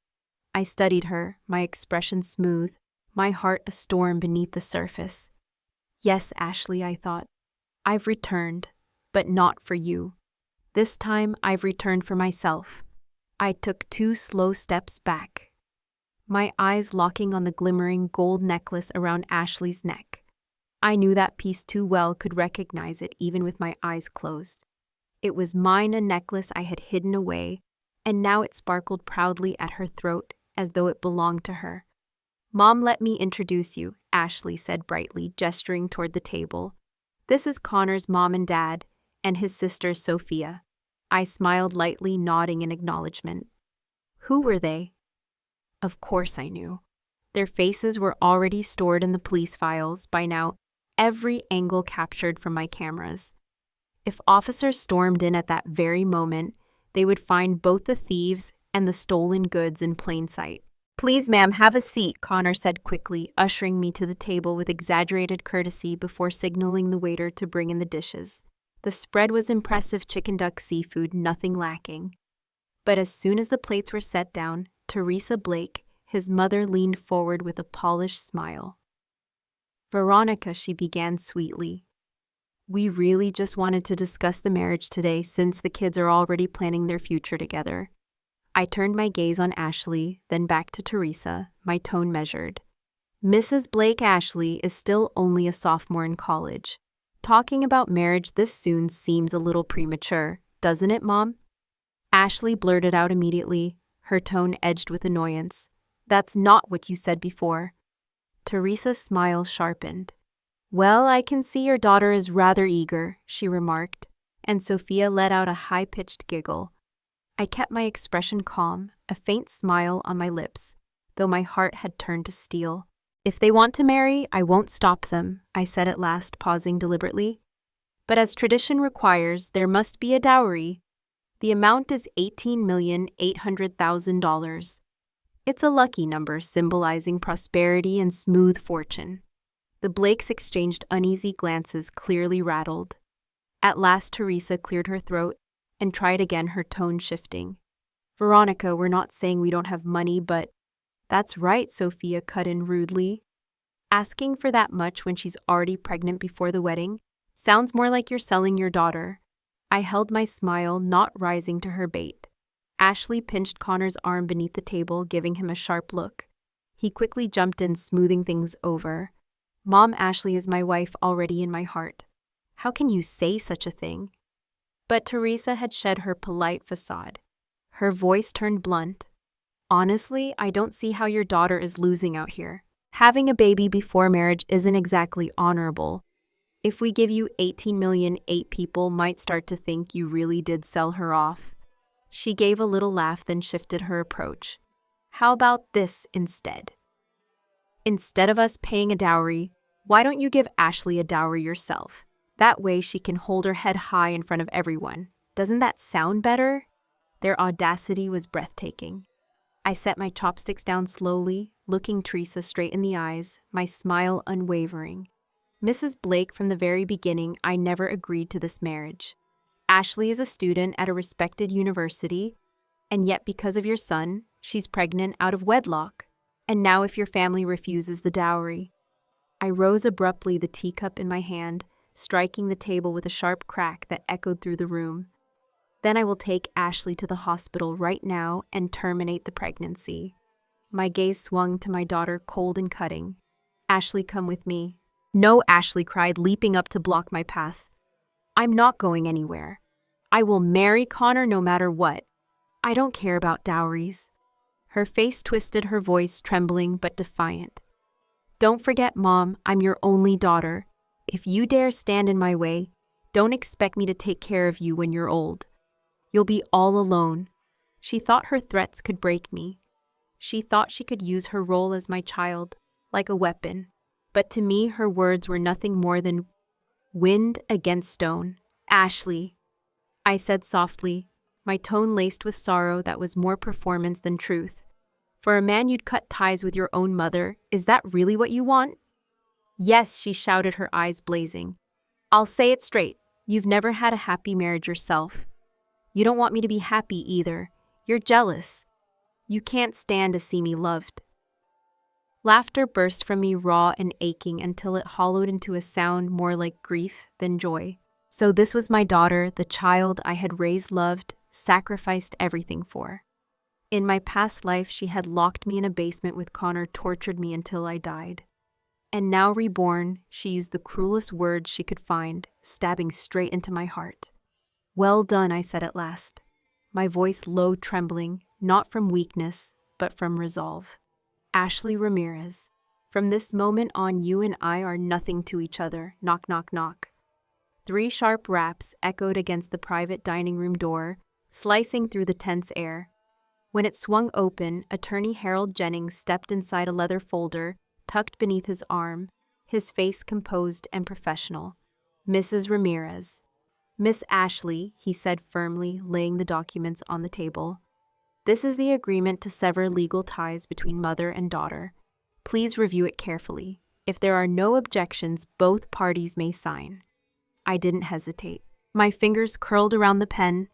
S1: I studied her, my expression smooth, my heart a storm beneath the surface. "Yes, Ashley," I thought. "I've returned, but not for you." This time I've returned for myself. I took 2 slow steps back, my eyes locking on the glimmering gold necklace around Ashley's neck. I knew that piece too well could recognize it even with my eyes closed. It was mine, a necklace I had hidden away, and now it sparkled proudly at her throat as though it belonged to her. "Mom, let me introduce you," Ashley said brightly, gesturing toward the table. "This is Connor's mom and dad, and his sister Sophia." I smiled lightly, nodding in acknowledgement. Who were they? Of course I knew. Their faces were already stored in the police files, by now every angle captured from my cameras. If officers stormed in at that very moment, they would find both the thieves and the stolen goods in plain sight. "Please, ma'am, have a seat," Connor said quickly, ushering me to the table with exaggerated courtesy before signaling the waiter to bring in the dishes. The spread was impressive chicken duck seafood, nothing lacking. But as soon as the plates were set down, Teresa Blake, his mother, leaned forward with a polished smile. "Veronica," she began sweetly, "we really just wanted to discuss the marriage today since the kids are already planning their future together." I turned my gaze on Ashley, then back to Teresa, my tone measured. "Mrs. Blake, Ashley is still only a sophomore in college. Talking about marriage this soon seems a little premature, doesn't it, Mom?" Ashley blurted out immediately, her tone edged with annoyance. "That's not what you said before." Teresa's smile sharpened. "Well, I can see your daughter is rather eager," she remarked, and Sophia let out a high-pitched giggle. I kept my expression calm, a faint smile on my lips, though my heart had turned to steel. "If they want to marry, I won't stop them," I said at last, pausing deliberately. "But as tradition requires, there must be a dowry. The amount is $18,800,000. It's a lucky number symbolizing prosperity and smooth fortune." The Blakes exchanged uneasy glances, clearly rattled. At last Teresa cleared her throat and tried again, her tone shifting. "Veronica, we're not saying we don't have money, but—" "That's right," Sophia cut in rudely. "Asking for that much when she's already pregnant before the wedding sounds more like you're selling your daughter." I held my smile, not rising to her bait. Ashley pinched Connor's arm beneath the table, giving him a sharp look. He quickly jumped in, smoothing things over. "Mom, Ashley is my wife already in my heart. How can you say such a thing?" But Teresa had shed her polite facade. Her voice turned blunt. "Honestly, I don't see how your daughter is losing out here. Having a baby before marriage isn't exactly honorable. If we give you 18 million, 8 people might start to think you really did sell her off." She gave a little laugh, then shifted her approach. "How about this instead? Instead of us paying a dowry, why don't you give Ashley a dowry yourself? That way she can hold her head high in front of everyone. Doesn't that sound better?" Their audacity was breathtaking. I set my chopsticks down slowly, looking Teresa straight in the eyes, my smile unwavering. "Mrs. Blake, from the very beginning, I never agreed to this marriage. Ashley is a student at a respected university, and yet because of your son, she's pregnant out of wedlock. And now if your family refuses the dowry—" I rose abruptly, the teacup in my hand, striking the table with a sharp crack that echoed through the room. "Then I will take Ashley to the hospital right now and terminate the pregnancy." My gaze swung to my daughter, cold and cutting. "Ashley, come with me." "No," Ashley cried, leaping up to block my path. "I'm not going anywhere. I will marry Connor no matter what. I don't care about dowries." Her face twisted, her voice trembling but defiant. "Don't forget, Mom, I'm your only daughter. If you dare stand in my way, don't expect me to take care of you when you're old. You'll be all alone." She thought her threats could break me. She thought she could use her role as my child, like a weapon. But to me, her words were nothing more than wind against stone. "Ashley," I said softly, my tone laced with sorrow that was more performance than truth. "For a man you'd cut ties with your own mother, is that really what you want?" "Yes," she shouted, her eyes blazing. "I'll say it straight. You've never had a happy marriage yourself. You don't want me to be happy either. You're jealous. You can't stand to see me loved." Laughter burst from me, raw and aching, until it hollowed into a sound more like grief than joy. So this was my daughter, the child I had raised, loved, sacrificed everything for. In my past life, she had locked me in a basement with Connor, tortured me until I died. And now reborn, she used the cruelest words she could find, stabbing straight into my heart. "Well done," I said at last, my voice low, trembling, not from weakness, but from resolve. "Ashley Ramirez, from this moment on, you and I are nothing to each other. Knock, knock, knock." 3 sharp raps echoed against the private dining room door, slicing through the tense air. When it swung open, attorney Harold Jennings stepped inside a leather folder tucked beneath his arm, his face composed and professional. "Mrs. Ramirez." "Miss Ashley," he said firmly, laying the documents on the table. "This is the agreement to sever legal ties between mother and daughter. Please review it carefully. If there are no objections, both parties may sign." I didn't hesitate. My fingers curled around the pen,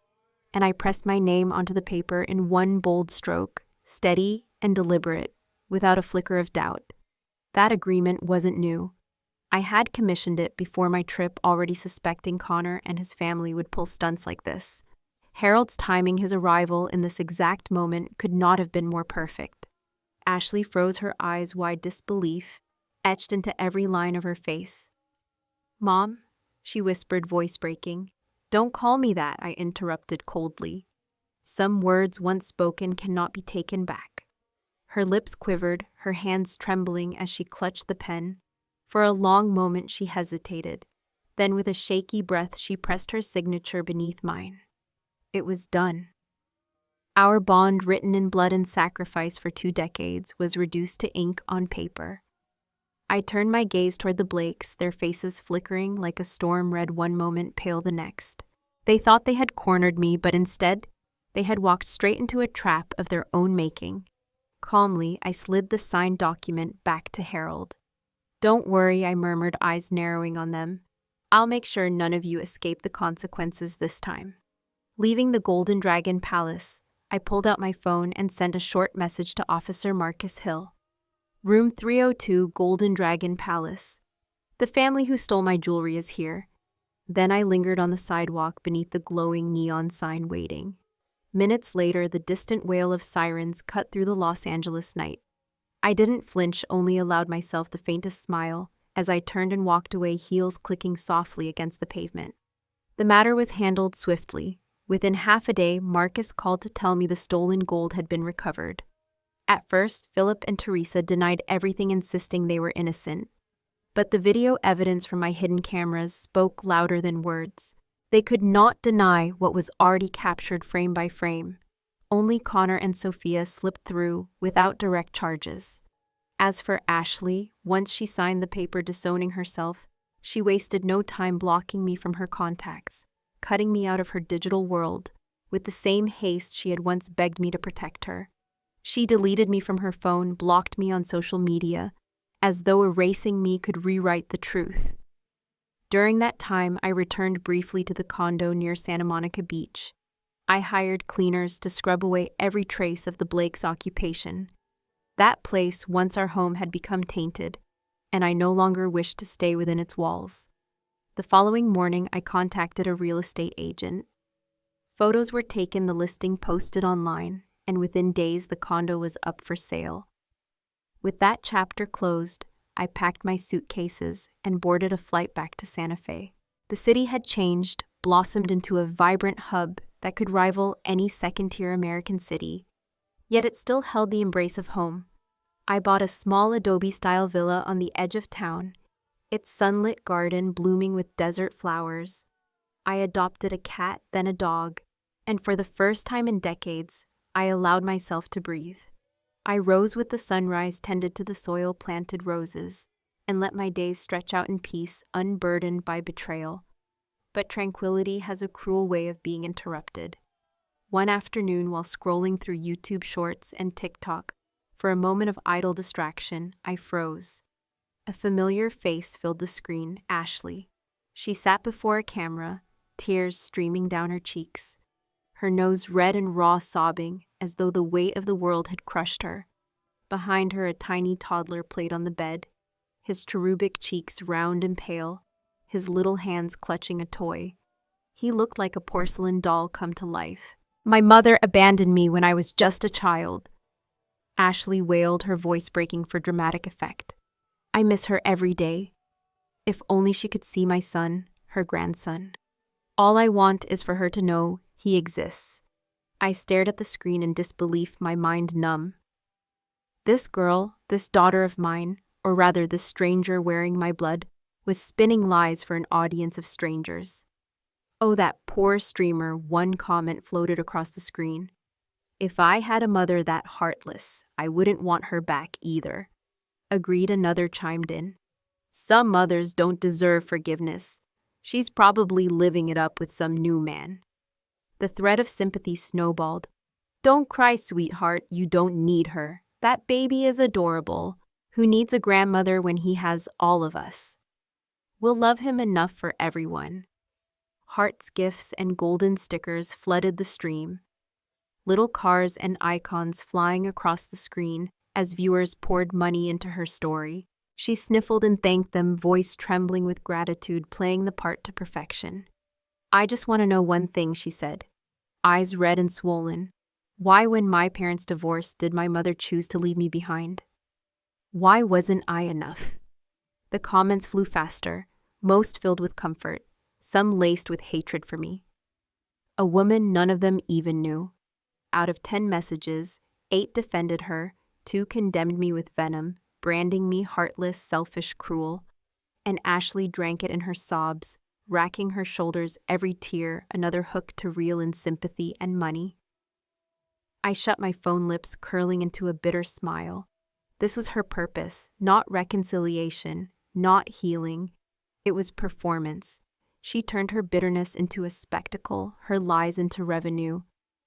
S1: and I pressed my name onto the paper in one bold stroke, steady and deliberate, without a flicker of doubt. That agreement wasn't new. I had commissioned it before my trip, already suspecting Connor and his family would pull stunts like this. Harold's timing, his arrival in this exact moment, could not have been more perfect. Ashley froze, her eyes wide, disbelief etched into every line of her face. "Mom," she whispered, voice breaking. "Don't call me that," I interrupted coldly. "Some words once spoken cannot be taken back." Her lips quivered, her hands trembling as she clutched the pen. For a long moment she hesitated. Then with a shaky breath she pressed her signature beneath mine. It was done. Our bond, written in blood and sacrifice for 2 decades, was reduced to ink on paper. I turned my gaze toward the Blakes, their faces flickering like a storm red one moment, pale the next. They thought they had cornered me, but instead, they had walked straight into a trap of their own making. Calmly, I slid the signed document back to Harold. "Don't worry," I murmured, eyes narrowing on them. "I'll make sure none of you escape the consequences this time." Leaving the Golden Dragon Palace, I pulled out my phone and sent a short message to Officer Marcus Hill. "Room 302, Golden Dragon Palace. The family who stole my jewelry is here." Then I lingered on the sidewalk beneath the glowing neon sign, waiting. Minutes later, the distant wail of sirens cut through the Los Angeles night. I didn't flinch, only allowed myself the faintest smile as I turned and walked away, heels clicking softly against the pavement. The matter was handled swiftly. Within half a day, Marcus called to tell me the stolen gold had been recovered. At first, Philip and Teresa denied everything, insisting they were innocent. But the video evidence from my hidden cameras spoke louder than words. They could not deny what was already captured frame by frame. Only Connor and Sophia slipped through without direct charges. As for Ashley, once she signed the paper disowning herself, she wasted no time blocking me from her contacts, cutting me out of her digital world with the same haste she had once begged me to protect her. She deleted me from her phone, blocked me on social media, as though erasing me could rewrite the truth. During that time, I returned briefly to the condo near Santa Monica Beach. I hired cleaners to scrub away every trace of the Blakes' occupation. That place, once our home, had become tainted, and I no longer wished to stay within its walls. The following morning, I contacted a real estate agent. Photos were taken, the listing posted online, and within days the condo was up for sale. With that chapter closed, I packed my suitcases and boarded a flight back to Santa Fe. The city had changed, blossomed into a vibrant hub that could rival any second-tier American city. Yet it still held the embrace of home. I bought a small adobe-style villa on the edge of town, its sunlit garden blooming with desert flowers. I adopted a cat, then a dog, and for the first time in decades, I allowed myself to breathe. I rose with the sunrise, tended to the soil-planted roses, and let my days stretch out in peace, unburdened by betrayal. But tranquility has a cruel way of being interrupted. One afternoon, while scrolling through YouTube Shorts and TikTok, for a moment of idle distraction, I froze. A familiar face filled the screen, Ashley. She sat before a camera, tears streaming down her cheeks, her nose red and raw, sobbing as though the weight of the world had crushed her. Behind her, a tiny toddler played on the bed, his cherubic cheeks round and pale, his little hands clutching a toy. He looked like a porcelain doll come to life. My mother abandoned me when I was just a child. Ashley wailed, her voice breaking for dramatic effect. I miss her every day. If only she could see my son, her grandson. All I want is for her to know he exists. I stared at the screen in disbelief, my mind numb. This girl, this daughter of mine, or rather this stranger wearing my blood, was spinning lies for an audience of strangers. Oh, that poor streamer, one comment floated across the screen. If I had a mother that heartless, I wouldn't want her back either. Agreed, another chimed in. Some mothers don't deserve forgiveness. She's probably living it up with some new man. The thread of sympathy snowballed. Don't cry, sweetheart, you don't need her. That baby is adorable. Who needs a grandmother when he has all of us? We'll love him enough for everyone. Hearts, gifts, and golden stickers flooded the stream. Little cars and icons flying across the screen as viewers poured money into her story. She sniffled and thanked them, voice trembling with gratitude, playing the part to perfection. I just want to know one thing, she said, eyes red and swollen. Why, when my parents divorced, did my mother choose to leave me behind? Why wasn't I enough? The comments flew faster, most filled with comfort, some laced with hatred for me. A woman none of them even knew. Out of 10 messages, 8 defended her, 2 condemned me with venom, branding me heartless, selfish, cruel. And Ashley drank it in her sobs, racking her shoulders every tear, another hook to reel in sympathy and money. I shut my phone, lips curling into a bitter smile. This was her purpose, not reconciliation, not healing. It was performance. She turned her bitterness into a spectacle, her lies into revenue,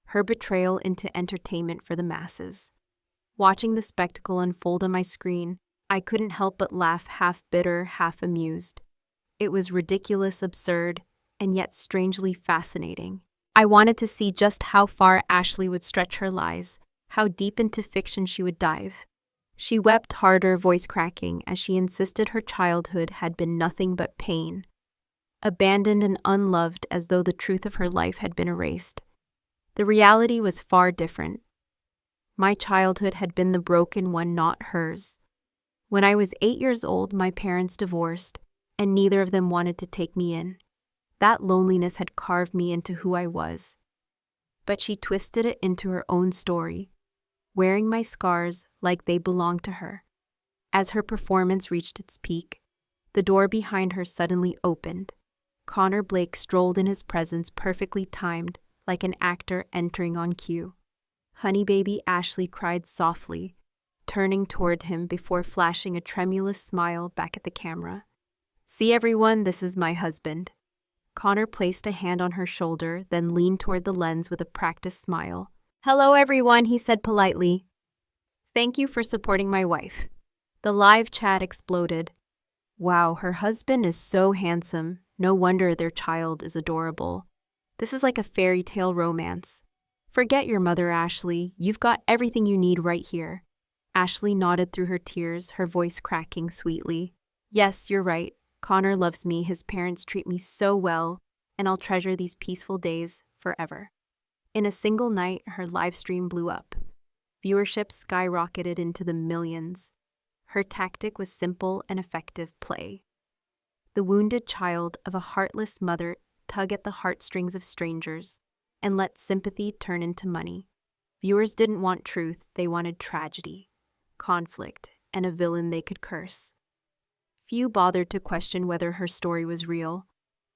S1: her betrayal into entertainment for the masses. Watching the spectacle unfold on my screen, I couldn't help but laugh, half bitter, half amused. It was ridiculous, absurd, and yet strangely fascinating. I wanted to see just how far Ashley would stretch her lies, how deep into fiction she would dive. She wept harder, voice cracking, as she insisted her childhood had been nothing but pain. Abandoned and unloved, as though the truth of her life had been erased. The reality was far different. My childhood had been the broken one, not hers. When I was 8 years old, my parents divorced, and neither of them wanted to take me in. That loneliness had carved me into who I was. But she twisted it into her own story, wearing my scars like they belonged to her. As her performance reached its peak, the door behind her suddenly opened. Connor Blake strolled in his presence, perfectly timed, like an actor entering on cue. Honey baby, Ashley cried softly, turning toward him before flashing a tremulous smile back at the camera. See everyone, this is my husband. Connor placed a hand on her shoulder, then leaned toward the lens with a practiced smile. Hello everyone, he said politely. Thank you for supporting my wife. The live chat exploded. Wow, her husband is so handsome. No wonder their child is adorable. This is like a fairy tale romance. Forget your mother, Ashley. You've got everything you need right here. Ashley nodded through her tears, her voice cracking sweetly. Yes, you're right. Connor loves me, his parents treat me so well, and I'll treasure these peaceful days forever. In a single night, her live stream blew up. Viewership skyrocketed into the millions. Her tactic was simple and effective: play. The wounded child of a heartless mother tug at the heartstrings of strangers and let sympathy turn into money. Viewers didn't want truth, they wanted tragedy, conflict, and a villain they could curse. Few bothered to question whether her story was real.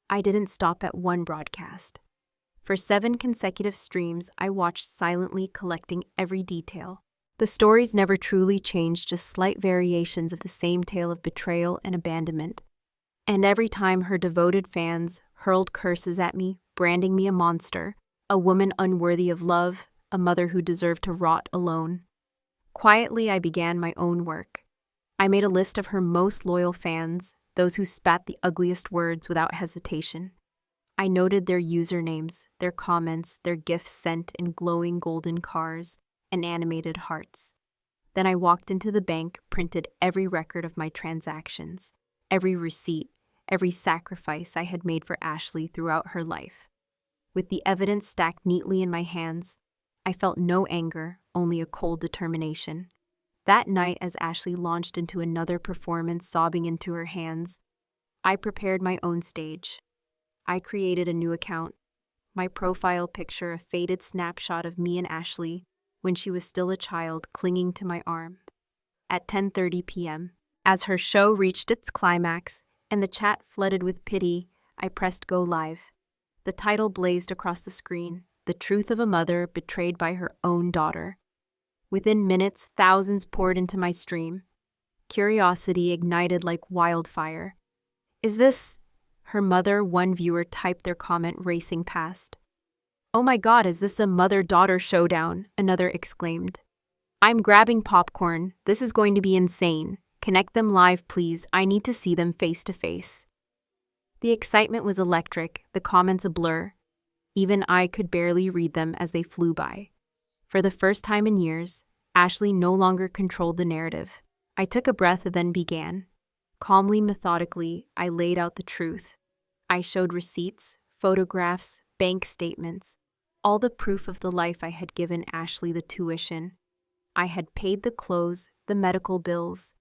S1: I didn't stop at one broadcast. For 7 consecutive streams, I watched silently, collecting every detail. The stories never truly changed, just slight variations of the same tale of betrayal and abandonment. And every time her devoted fans hurled curses at me, branding me a monster, a woman unworthy of love, a mother who deserved to rot alone. Quietly, I began my own work. I made a list of her most loyal fans, those who spat the ugliest words without hesitation. I noted their usernames, their comments, their gifts sent in glowing golden cars and animated hearts. Then I walked into the bank, printed every record of my transactions, every receipt, every sacrifice I had made for Ashley throughout her life. With the evidence stacked neatly in my hands, I felt no anger, only a cold determination. That night, as Ashley launched into another performance, sobbing into her hands, I prepared my own stage. I created a new account. My profile picture, a faded snapshot of me and Ashley when she was still a child, clinging to my arm. At 10:30 p.m., as her show reached its climax and the chat flooded with pity, I pressed go live. The title blazed across the screen, "The Truth of a Mother Betrayed by Her Own Daughter." Within minutes, thousands poured into my stream. Curiosity ignited like wildfire. "Is this her mother?" one viewer typed, their comment racing past. "Oh my God, is this a mother-daughter showdown?" another exclaimed. "I'm grabbing popcorn. This is going to be insane. Connect them live, please. I need to see them face to face." The excitement was electric, the comments a blur. Even I could barely read them as they flew by. For the first time in years, Ashley no longer controlled the narrative. I took a breath and then began. Calmly, methodically, I laid out the truth. I showed receipts, photographs, bank statements, all the proof of the life I had given Ashley, the tuition. I had paid the clothes, the medical bills,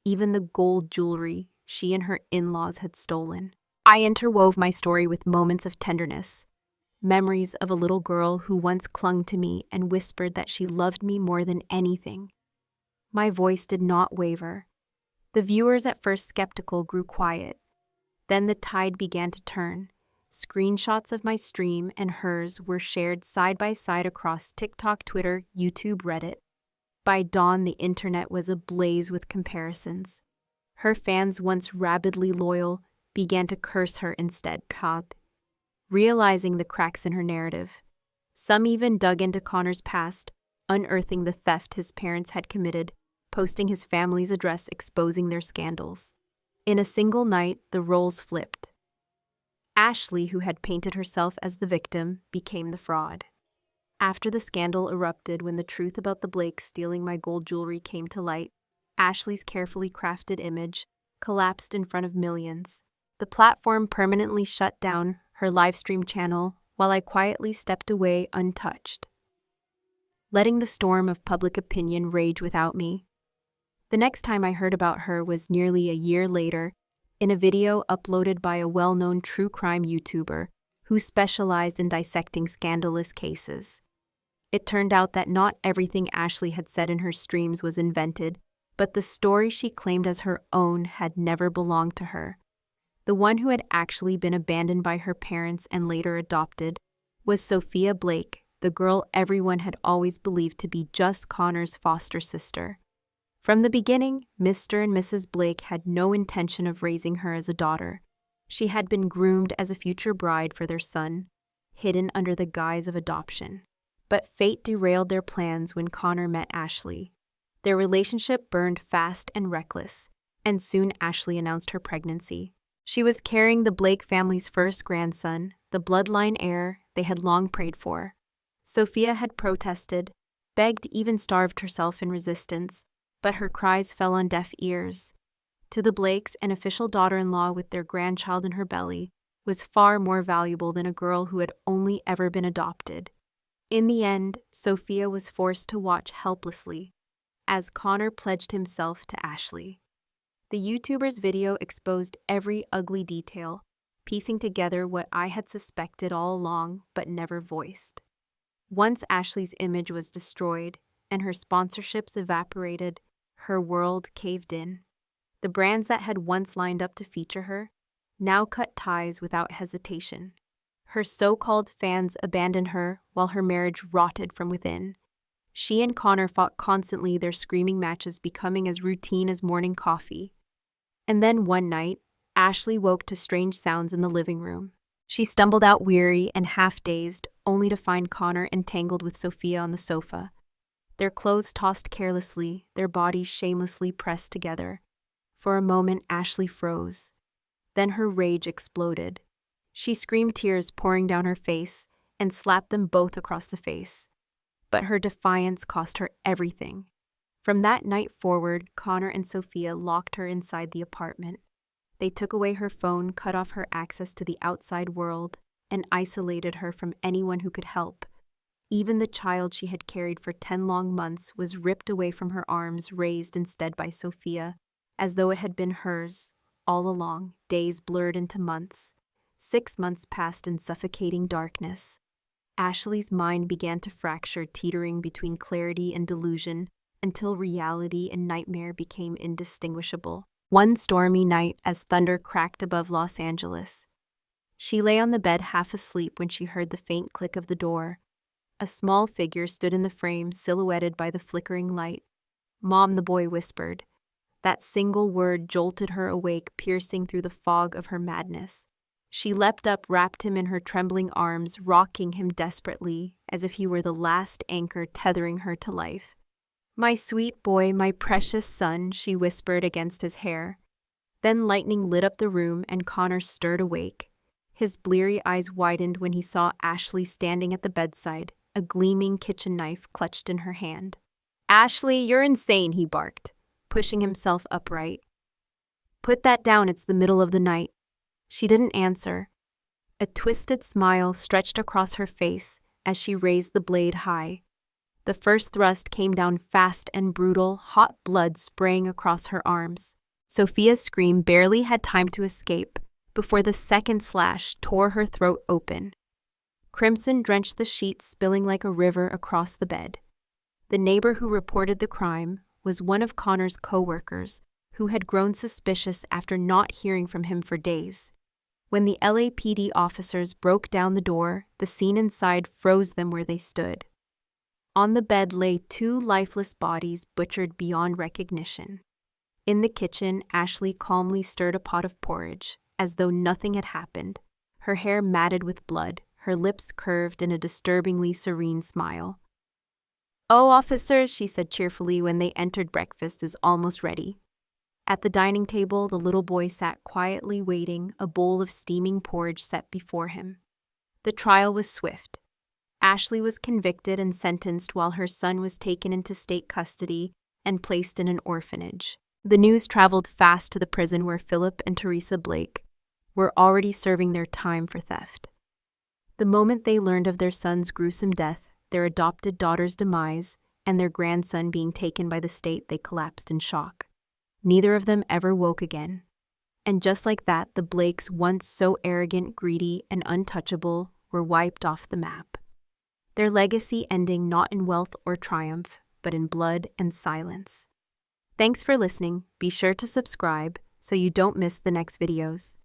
S1: even the gold jewelry she and her in-laws had stolen. I interwove my story with moments of tenderness, memories of a little girl who once clung to me and whispered that she loved me more than anything. My voice did not waver. The viewers, at first skeptical, grew quiet. Then the tide began to turn. Screenshots of my stream and hers were shared side by side across TikTok, Twitter, YouTube, Reddit. By dawn, the internet was ablaze with comparisons. Her fans, once rabidly loyal, began to curse her instead, realizing the cracks in her narrative. Some even dug into Connor's past, unearthing the theft his parents had committed, posting his family's address, exposing their scandals. In a single night, the roles flipped. Ashley, who had painted herself as the victim, became the fraud. After the scandal erupted, when the truth about the Blakes stealing my gold jewelry came to light, Ashley's carefully crafted image collapsed in front of millions. The platform permanently shut down her livestream channel while I quietly stepped away untouched, letting the storm of public opinion rage without me. The next time I heard about her was nearly a year later, in a video uploaded by a well-known true crime YouTuber who specialized in dissecting scandalous cases. It turned out that not everything Ashley had said in her streams was invented, but the story she claimed as her own had never belonged to her. The one who had actually been abandoned by her parents and later adopted was Sophia Blake, the girl everyone had always believed to be just Connor's foster sister. From the beginning, Mr. and Mrs. Blake had no intention of raising her as a daughter. She had been groomed as a future bride for their son, hidden under the guise of adoption. But fate derailed their plans when Connor met Ashley. Their relationship burned fast and reckless, and soon Ashley announced her pregnancy. She was carrying the Blake family's first grandson, the bloodline heir they had long prayed for. Sophia had protested, begged, even starved herself in resistance, but her cries fell on deaf ears. To the Blakes, an official daughter-in-law with their grandchild in her belly was far more valuable than a girl who had only ever been adopted. In the end, Sophia was forced to watch helplessly as Connor pledged himself to Ashley. The YouTuber's video exposed every ugly detail, piecing together what I had suspected all along but never voiced. Once Ashley's image was destroyed and her sponsorships evaporated, her world caved in. The brands that had once lined up to feature her now cut ties without hesitation. Her so-called fans abandoned her while her marriage rotted from within. She and Connor fought constantly, their screaming matches becoming as routine as morning coffee. And then one night, Ashley woke to strange sounds in the living room. She stumbled out weary and half-dazed, only to find Connor entangled with Sophia on the sofa. Their clothes tossed carelessly, their bodies shamelessly pressed together. For a moment, Ashley froze. Then her rage exploded. She screamed, tears pouring down her face, and slapped them both across the face. But her defiance cost her everything. From that night forward, Connor and Sophia locked her inside the apartment. They took away her phone, cut off her access to the outside world, and isolated her from anyone who could help. Even the child she had carried for 10 long months was ripped away from her arms, raised instead by Sophia, as though it had been hers. All along, days blurred into months. 6 months passed in suffocating darkness. Ashley's mind began to fracture, teetering between clarity and delusion, until reality and nightmare became indistinguishable. One stormy night, as thunder cracked above Los Angeles, she lay on the bed half asleep when she heard the faint click of the door. A small figure stood in the frame, silhouetted by the flickering light. "Mom," the boy whispered. That single word jolted her awake, piercing through the fog of her madness. She leapt up, wrapped him in her trembling arms, rocking him desperately, as if he were the last anchor tethering her to life. "My sweet boy, my precious son," she whispered against his hair. Then lightning lit up the room, and Connor stirred awake. His bleary eyes widened when he saw Ashley standing at the bedside, a gleaming kitchen knife clutched in her hand. "Ashley, you're insane," he barked, pushing himself upright. "Put that down, it's the middle of the night." She didn't answer. A twisted smile stretched across her face as she raised the blade high. The first thrust came down fast and brutal, hot blood spraying across her arms. Sophia's scream barely had time to escape before the second slash tore her throat open. Crimson drenched the sheets, spilling like a river across the bed. The neighbor who reported the crime was one of Connor's co-workers, who had grown suspicious after not hearing from him for days. When the LAPD officers broke down the door, the scene inside froze them where they stood. On the bed lay 2 lifeless bodies, butchered beyond recognition. In the kitchen, Ashley calmly stirred a pot of porridge, as though nothing had happened, her hair matted with blood, her lips curved in a disturbingly serene smile. "Oh, officers," she said cheerfully when they entered, "breakfast is almost ready." At the dining table, the little boy sat quietly waiting, a bowl of steaming porridge set before him. The trial was swift. Ashley was convicted and sentenced while her son was taken into state custody and placed in an orphanage. The news traveled fast to the prison where Philip and Teresa Blake were already serving their time for theft. The moment they learned of their son's gruesome death, their adopted daughter's demise, and their grandson being taken by the state, they collapsed in shock. Neither of them ever woke again. And just like that, the Blakes, once so arrogant, greedy, and untouchable, were wiped off the map. Their legacy ending not in wealth or triumph, but in blood and silence. Thanks for listening. Be sure to subscribe so you don't miss the next videos.